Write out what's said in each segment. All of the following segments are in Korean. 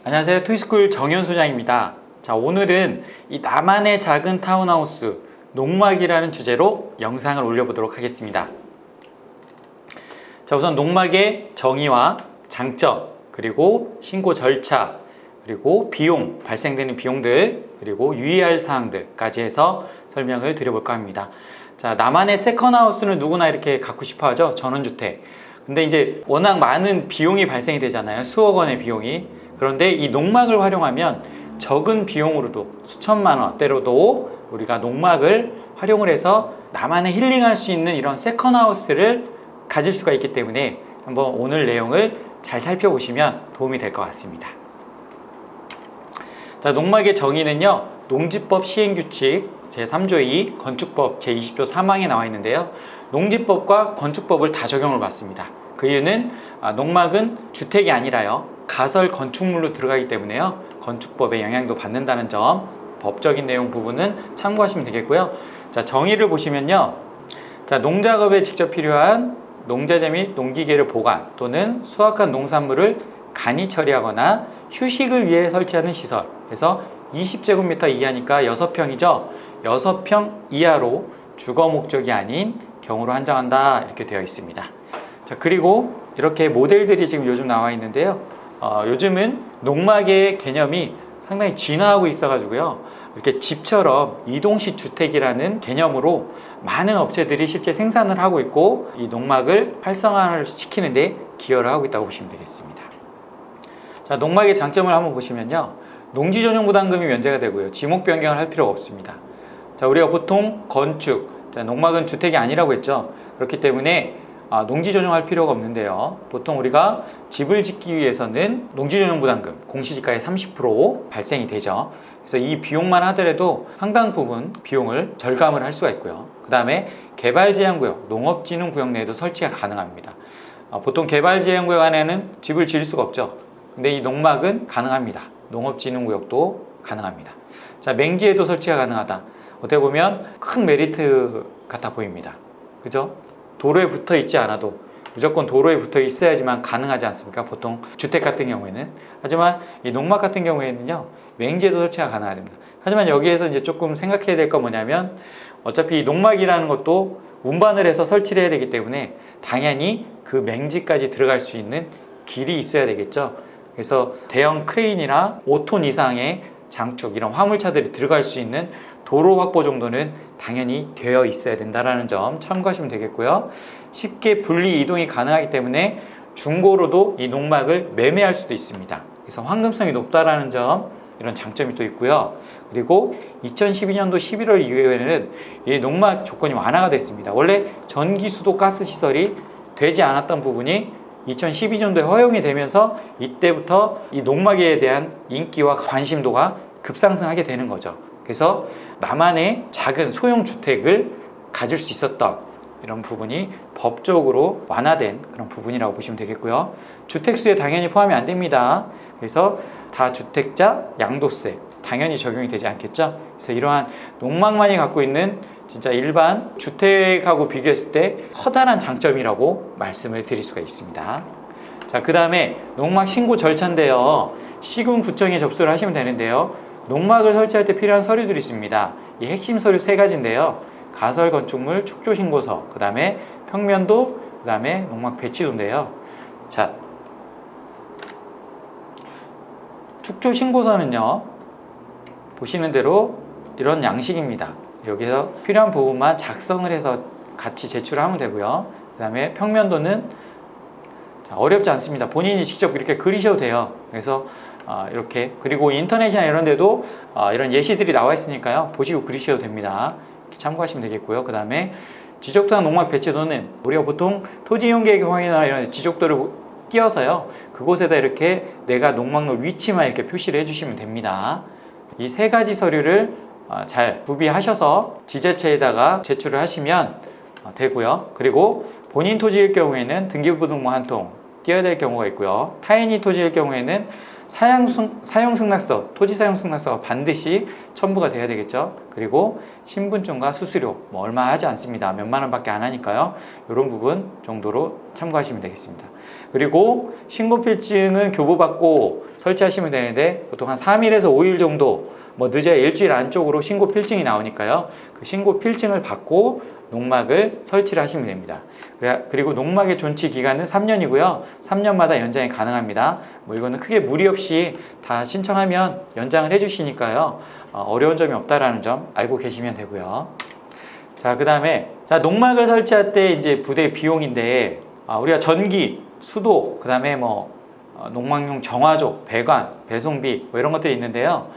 안녕하세요. 토이스쿨 정현 소장입니다. 자, 오늘은 이 나만의 작은 타운하우스 농막이라는 주제로 영상을 올려보도록 하겠습니다. 자, 우선 농막의 정의와 장점, 그리고 신고 절차, 그리고 비용, 발생되는 비용들, 그리고 유의할 사항들까지 해서 설명을 드려볼까 합니다. 자, 나만의 세컨하우스는 누구나 이렇게 갖고 싶어 하죠. 전원주택. 근데 이제 워낙 많은 비용이 발생이 되잖아요. 수억 원의 비용이. 그런데 이 농막을 활용하면 적은 비용으로도 수천만 원대로도 우리가 농막을 활용을 해서 나만의 힐링할 수 있는 이런 세컨하우스를 가질 수가 있기 때문에 한번 오늘 내용을 잘 살펴보시면 도움이 될 것 같습니다. 자, 농막의 정의는요, 농지법 시행규칙 제3조 2, 건축법 제20조 3항에 나와 있는데요, 농지법과 건축법을 다 적용을 받습니다. 그 이유는 농막은 주택이 아니라요, 가설 건축물로 들어가기 때문에요, 건축법의 영향도 받는다는 점, 법적인 내용 부분은 참고하시면 되겠고요. 자, 정의를 보시면요, 자, 농작업에 직접 필요한 농자재 및 농기계를 보관 또는 수확한 농산물을 간이 처리하거나 휴식을 위해 설치하는 시설. 그래서 20제곱미터 이하니까 6평이죠. 6평 이하로 주거 목적이 아닌 경우로 한정한다, 이렇게 되어 있습니다. 자, 그리고 이렇게 모델들이 지금 요즘 나와 있는데요, 요즘은 농막의 개념이 상당히 진화하고 있어 가지고요, 이렇게 집처럼 이동식 주택이라는 개념으로 많은 업체들이 실제 생산을 하고 있고, 이 농막을 활성화를 시키는데 기여를 하고 있다고 보시면 되겠습니다. 자, 농막의 장점을 한번 보시면요, 농지 전용 부담금이 면제가 되고요, 지목 변경을 할 필요가 없습니다. 자, 우리가 보통 건축, 자, 농막은 주택이 아니라고 했죠. 그렇기 때문에 농지 전용할 필요가 없는데요, 보통 우리가 집을 짓기 위해서는 농지 전용 부담금, 공시지가의 30% 발생이 되죠. 그래서 이 비용만 하더라도 상당 부분 비용을 절감을 할 수가 있고요. 그 다음에 개발제한구역, 농업진흥구역 내에도 설치가 가능합니다. 보통 개발제한구역 안에는 집을 지을 수가 없죠. 근데 이 농막은 가능합니다. 농업진흥구역도 가능합니다. 자, 맹지에도 설치가 가능하다. 어떻게 보면 큰 메리트 같아 보입니다. 그죠? 도로에 붙어 있지 않아도, 무조건 도로에 붙어 있어야지만 가능하지 않습니까? 보통 주택 같은 경우에는. 하지만 이 농막 같은 경우에는요, 맹지에도 설치가 가능합니다. 하지만 여기에서 이제 조금 생각해야 될 건 뭐냐면, 어차피 이 농막이라는 것도 운반을 해서 설치를 해야 되기 때문에 당연히 그 맹지까지 들어갈 수 있는 길이 있어야 되겠죠. 그래서 대형 크레인이나 5톤 이상의 장축, 이런 화물차들이 들어갈 수 있는 도로 확보 정도는 당연히 되어 있어야 된다는 점 참고하시면 되겠고요. 쉽게 분리 이동이 가능하기 때문에 중고로도 이 농막을 매매할 수도 있습니다. 그래서 환금성이 높다는 점, 이런 장점이 또 있고요. 그리고 2012년도 11월 이후에는 이 농막 조건이 완화가 됐습니다. 원래 전기, 수도, 가스 시설이 되지 않았던 부분이 2012년도에 허용이 되면서 이때부터 이 농막에 대한 인기와 관심도가 급상승하게 되는 거죠. 그래서 나만의 작은 소형 주택을 가질 수 있었던 이런 부분이 법적으로 완화된 그런 부분이라고 보시면 되겠고요. 주택수에 당연히 포함이 안 됩니다. 그래서 다주택자 양도세 당연히 적용이 되지 않겠죠. 그래서 이러한 농막만이 갖고 있는 진짜 일반 주택하고 비교했을 때 커다란 장점이라고 말씀을 드릴 수가 있습니다. 자, 그 다음에 농막 신고 절차인데요, 시군구청에 접수를 하시면 되는데요, 농막을 설치할 때 필요한 서류들이 있습니다. 이 핵심 서류 3가지인데요, 가설 건축물 축조 신고서, 그 다음에 평면도, 그 다음에 농막 배치도인데요. 자, 축조 신고서는요, 보시는 대로 이런 양식입니다. 여기서 필요한 부분만 작성을 해서 같이 제출하면 되고요. 그 다음에 평면도는 어렵지 않습니다. 본인이 직접 이렇게 그리셔도 돼요. 그래서 이렇게, 그리고 인터넷이나 이런 데도 이런 예시들이 나와 있으니까요, 보시고 그리셔도 됩니다. 이렇게 참고하시면 되겠고요. 그 다음에 지적도랑 농막 배치도는 우리가 보통 토지 이용 계획 확인이나 이런 지적도를 띄어서요, 그곳에다 이렇게 내가 농막 놓을 위치만 이렇게 표시를 해주시면 됩니다. 이 3가지 서류를 잘 구비하셔서 지자체에다가 제출을 하시면 되고요. 그리고 본인 토지일 경우에는 등기부등본 한 통 띄어야 될 경우가 있고요. 타인이 토지일 경우에는 사용승낙서, 토지 사용승낙서가 반드시 첨부가 돼야 되겠죠. 그리고 신분증과 수수료 뭐 얼마 하지 않습니다. 몇만 원밖에 안 하니까요. 이런 부분 정도로 참고하시면 되겠습니다. 그리고 신고필증은 교부받고 설치하시면 되는데 보통 한 3일에서 5일 정도, 뭐 늦어야 일주일 안쪽으로 신고필증이 나오니까요. 그 신고필증을 받고 농막을 설치를 하시면 됩니다. 그리고 농막의 존치 기간은 3년이고요. 3년마다 연장이 가능합니다. 뭐 이거는 크게 무리 없이 다 신청하면 연장을 해주시니까요. 어려운 점이 없다라는 점 알고 계시면 되고요. 자, 그 다음에 농막을 설치할 때 이제 부대 비용인데 우리가 전기, 수도, 그 다음에 뭐 농막용 정화조, 배관, 배송비 뭐 이런 것들이 있는데요.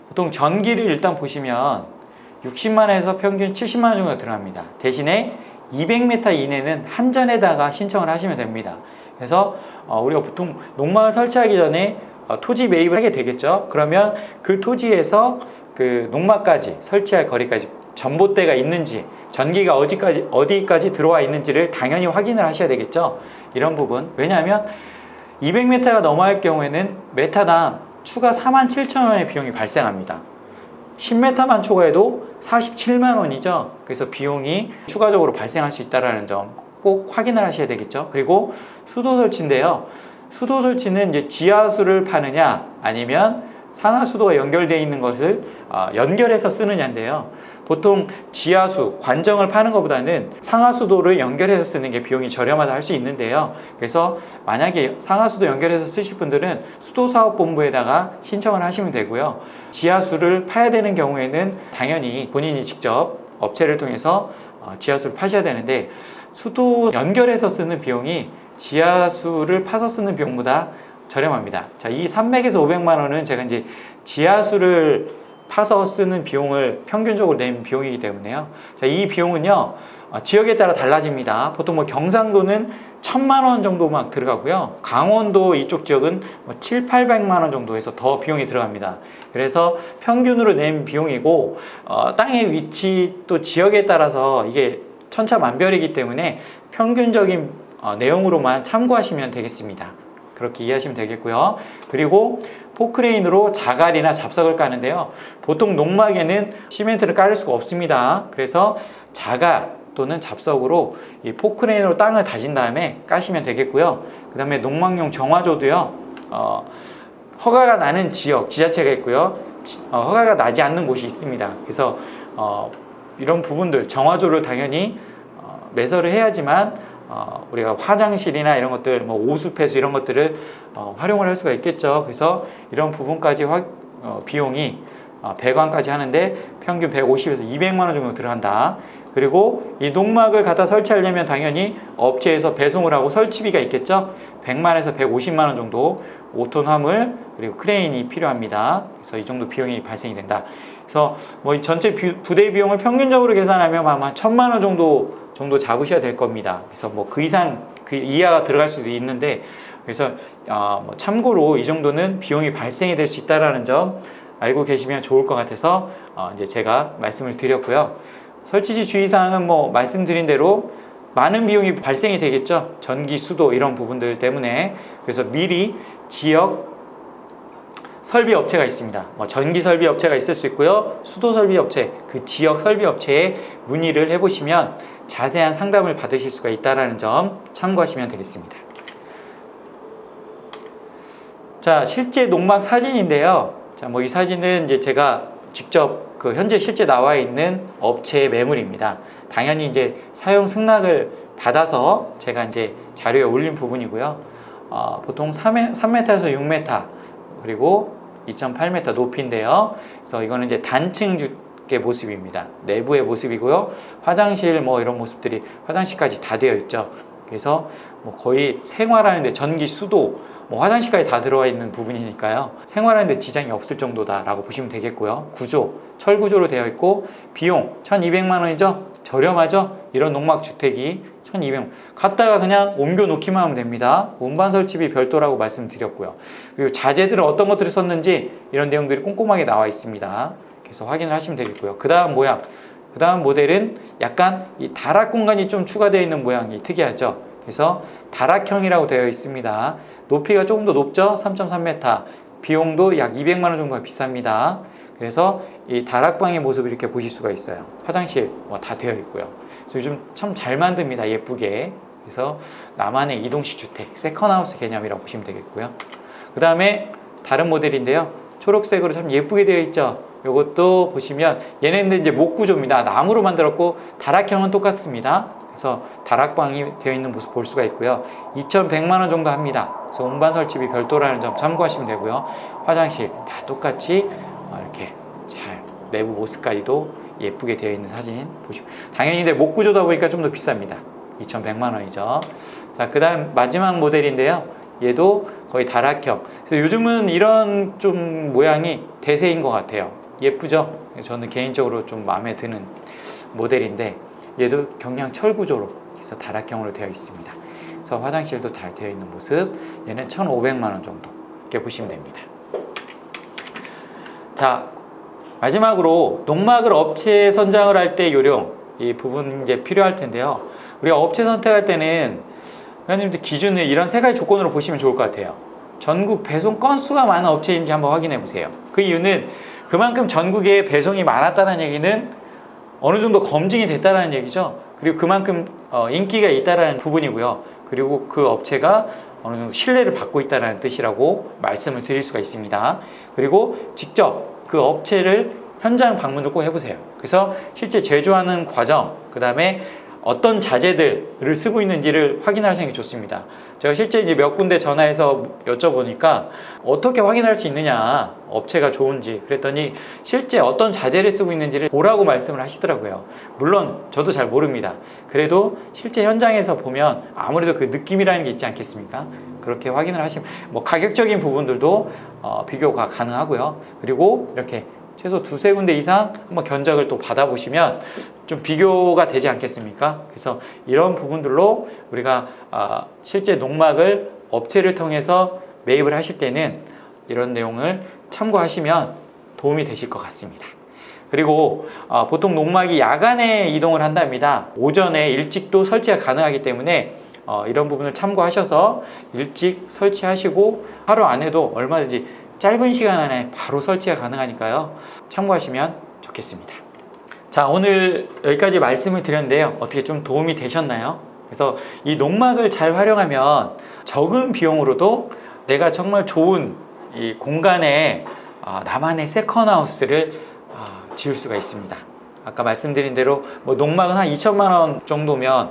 보통 전기를 일단 보시면 60만 원에서 평균 70만 원 정도 들어갑니다. 대신에 200m 이내는 한전에다가 신청을 하시면 됩니다. 그래서 우리가 보통 농막을 설치하기 전에 토지 매입을 하게 되겠죠. 그러면 그 토지에서 그 농막까지 설치할 거리까지 전봇대가 있는지, 전기가 어디까지 들어와 있는지를 당연히 확인을 하셔야 되겠죠. 이런 부분. 왜냐하면 200m가 넘어갈 경우에는 메타당 추가 47,000원의 비용이 발생합니다. 10m만 초과해도 47만 원이죠. 그래서 비용이 추가적으로 발생할 수 있다는 점 꼭 확인을 하셔야 되겠죠. 그리고 수도 설치인데요. 수도 설치는 이제 지하수를 파느냐 아니면 상하수도가 연결되어 있는 것을 연결해서 쓰느냐인데요. 보통 지하수, 관정을 파는 것보다는 상하수도를 연결해서 쓰는 게 비용이 저렴하다 할 수 있는데요. 그래서 만약에 상하수도 연결해서 쓰실 분들은 수도사업본부에다가 신청을 하시면 되고요. 지하수를 파야 되는 경우에는 당연히 본인이 직접 업체를 통해서 지하수를 파셔야 되는데 수도 연결해서 쓰는 비용이 지하수를 파서 쓰는 비용보다 저렴합니다. 자, 이 300에서 500만 원은 제가 이제 지하수를 파서 쓰는 비용을 평균적으로 낸 비용이기 때문에요. 자, 이 비용은요, 지역에 따라 달라집니다. 보통 뭐 경상도는 1,000만 원 정도 막 들어가고요. 강원도 이쪽 지역은 뭐 700~800만 원 정도 해서 더 비용이 들어갑니다. 그래서 평균으로 낸 비용이고, 땅의 위치 또 지역에 따라서 이게 천차만별이기 때문에 평균적인 내용으로만 참고하시면 되겠습니다. 그렇게 이해하시면 되겠고요. 그리고 포크레인으로 자갈이나 잡석을 까는데요. 보통 농막에는 시멘트를 깔을 수가 없습니다. 그래서 자갈 또는 잡석으로 이 포크레인으로 땅을 다진 다음에 까시면 되겠고요. 그 다음에 농막용 정화조도요. 허가가 나는 지역, 지자체가 있고요. 허가가 나지 않는 곳이 있습니다. 그래서 이런 부분들, 정화조를 당연히 매설을 해야지만 우리가 화장실이나 이런 것들, 뭐 오수폐수 이런 것들을 활용을 할 수가 있겠죠. 그래서 이런 부분까지 비용이 배관까지 하는데 평균 150에서 200만 원 정도 들어간다. 그리고 이 농막을 갖다 설치하려면 당연히 업체에서 배송을 하고 설치비가 있겠죠. 100만에서 150만 원 정도 5톤 화물 그리고 크레인이 필요합니다. 그래서 이 정도 비용이 발생이 된다. 그래서 뭐 전체 부대 비용을 평균적으로 계산하면 아마 1,000만 원 정도 잡으셔야 될 겁니다. 그래서 뭐 그 이상 그 이하가 들어갈 수도 있는데 그래서 뭐 참고로 이 정도는 비용이 발생이 될 수 있다라는 점 알고 계시면 좋을 것 같아서 이제 제가 말씀을 드렸고요. 설치시 주의사항은 뭐 말씀드린 대로 많은 비용이 발생이 되겠죠. 전기, 수도 이런 부분들 때문에. 그래서 미리 지역 설비 업체가 있습니다. 뭐 전기 설비 업체가 있을 수 있고요. 수도 설비 업체, 그 지역 설비 업체에 문의를 해보시면 자세한 상담을 받으실 수가 있다는 점 참고하시면 되겠습니다. 자, 실제 농막 사진인데요. 자, 뭐 이 사진은 이제 제가 직접 현재 실제 나와 있는 업체의 매물입니다. 당연히 이제 사용 승낙을 받아서 제가 이제 자료에 올린 부분이고요. 보통 3m에서 6m 그리고 2.8m 높이인데요. 그래서 이거는 이제 단층 주택의 모습입니다. 내부의 모습이고요. 화장실 뭐 이런 모습들이 화장실까지 다 되어 있죠. 그래서 뭐 거의 생활하는데 전기, 수도, 뭐 화장실까지 다 들어와 있는 부분이니까요. 생활하는데 지장이 없을 정도다라고 보시면 되겠고요. 구조, 철구조로 되어 있고 비용 1,200만 원이죠. 저렴하죠. 이런 농막 주택이 1,200만 원. 갖다가 그냥 옮겨 놓기만 하면 됩니다. 운반 설치비 별도라고 말씀드렸고요. 그리고 자재들은 어떤 것들을 썼는지 이런 내용들이 꼼꼼하게 나와 있습니다. 그래서 확인을 하시면 되겠고요. 그 다음 모양, 그 다음 모델은 약간 이 다락 공간이 좀 추가되어 있는 모양이 특이하죠. 그래서 다락형이라고 되어 있습니다. 높이가 조금 더 높죠. 3.3m. 비용도 약 200만 원 정도가 비쌉니다. 그래서 이 다락방의 모습을 이렇게 보실 수가 있어요. 화장실 다 되어 있고요. 그래서 요즘 참 잘 만듭니다. 예쁘게. 그래서 나만의 이동식 주택, 세컨하우스 개념이라고 보시면 되겠고요. 그 다음에 다른 모델인데요. 초록색으로 참 예쁘게 되어 있죠. 이것도 보시면 얘네는 이제 목구조입니다. 나무로 만들었고 다락형은 똑같습니다. 그래서 다락방이 되어 있는 모습 볼 수가 있고요. 2,100만 원 정도 합니다. 그래서 운반 설치비 별도라는 점 참고하시면 되고요. 화장실 다 똑같이 이렇게 잘 내부 모습까지도 예쁘게 되어 있는 사진 보시면 당연히 근데 목구조다 보니까 좀 더 비쌉니다. 2,100만 원이죠. 자, 그 다음 마지막 모델인데요. 얘도 거의 다락형. 그래서 요즘은 이런 좀 모양이 대세인 것 같아요. 예쁘죠? 저는 개인적으로 좀 마음에 드는 모델인데 얘도 경량 철 구조로 그래서 다락형으로 되어 있습니다. 그래서 화장실도 잘 되어 있는 모습. 얘는 1,500만 원 정도 이렇게 보시면 됩니다. 자, 마지막으로 농막을 업체 선정을 할 때 요령 이 부분 이제 필요할 텐데요. 우리가 업체 선택할 때는 회원님들 기준을 이런 세 가지 조건으로 보시면 좋을 것 같아요. 전국 배송 건수가 많은 업체인지 한번 확인해 보세요. 그 이유는 그만큼 전국에 배송이 많았다는 얘기는 어느 정도 검증이 됐다는 얘기죠. 그리고 그만큼 인기가 있다는 부분이고요. 그리고 그 업체가 어느 정도 신뢰를 받고 있다는 뜻이라고 말씀을 드릴 수가 있습니다. 그리고 직접 그 업체를 현장 방문을 꼭 해보세요. 그래서 실제 제조하는 과정, 그 다음에 어떤 자재들을 쓰고 있는지를 확인하시는 게 좋습니다. 제가 실제 이제 몇 군데 전화해서 여쭤보니까 어떻게 확인할 수 있느냐, 업체가 좋은지 그랬더니 실제 어떤 자재를 쓰고 있는지를 보라고 말씀을 하시더라고요. 물론 저도 잘 모릅니다. 그래도 실제 현장에서 보면 아무래도 그 느낌이라는 게 있지 않겠습니까? 그렇게 확인을 하시면 가격적인 부분들도 비교가 가능하고요. 그리고 이렇게 최소 두세 군데 이상 한번 견적을 또 받아보시면 좀 비교가 되지 않겠습니까? 그래서 이런 부분들로 우리가 실제 농막을 업체를 통해서 매입을 하실 때는 이런 내용을 참고하시면 도움이 되실 것 같습니다. 그리고 보통 농막이 야간에 이동을 한답니다. 오전에 일찍도 설치가 가능하기 때문에 이런 부분을 참고하셔서 일찍 설치하시고 하루 안에도 얼마든지 짧은 시간 안에 바로 설치가 가능하니까요. 참고하시면 좋겠습니다. 자, 오늘 여기까지 말씀을 드렸는데요. 어떻게 좀 도움이 되셨나요? 그래서 이 농막을 잘 활용하면 적은 비용으로도 내가 정말 좋은 이 공간에 나만의 세컨하우스를 지을 수가 있습니다. 아까 말씀드린 대로 농막은 한 2천만 원 정도면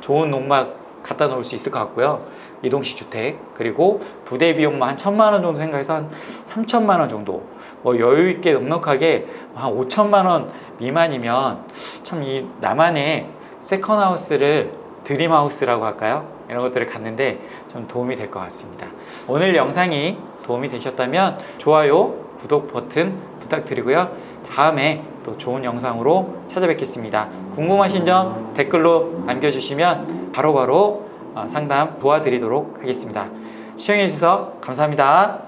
좋은 농막 갖다 놓을 수 있을 것 같고요. 이동식 주택, 그리고 부대 비용만 한 1,000만 원 정도 생각해서 한 3천만 원 정도, 여유 있게 넉넉하게 한 5천만 원 미만이면 참 이 나만의 세컨하우스를 드림하우스라고 할까요? 이런 것들을 갖는데 좀 도움이 될 것 같습니다. 오늘 영상이 도움이 되셨다면 좋아요, 구독 버튼 부탁드리고요. 다음에 또 좋은 영상으로 찾아뵙겠습니다. 궁금하신 점 댓글로 남겨주시면 바로바로 상담 도와드리도록 하겠습니다. 시청해주셔서 감사합니다.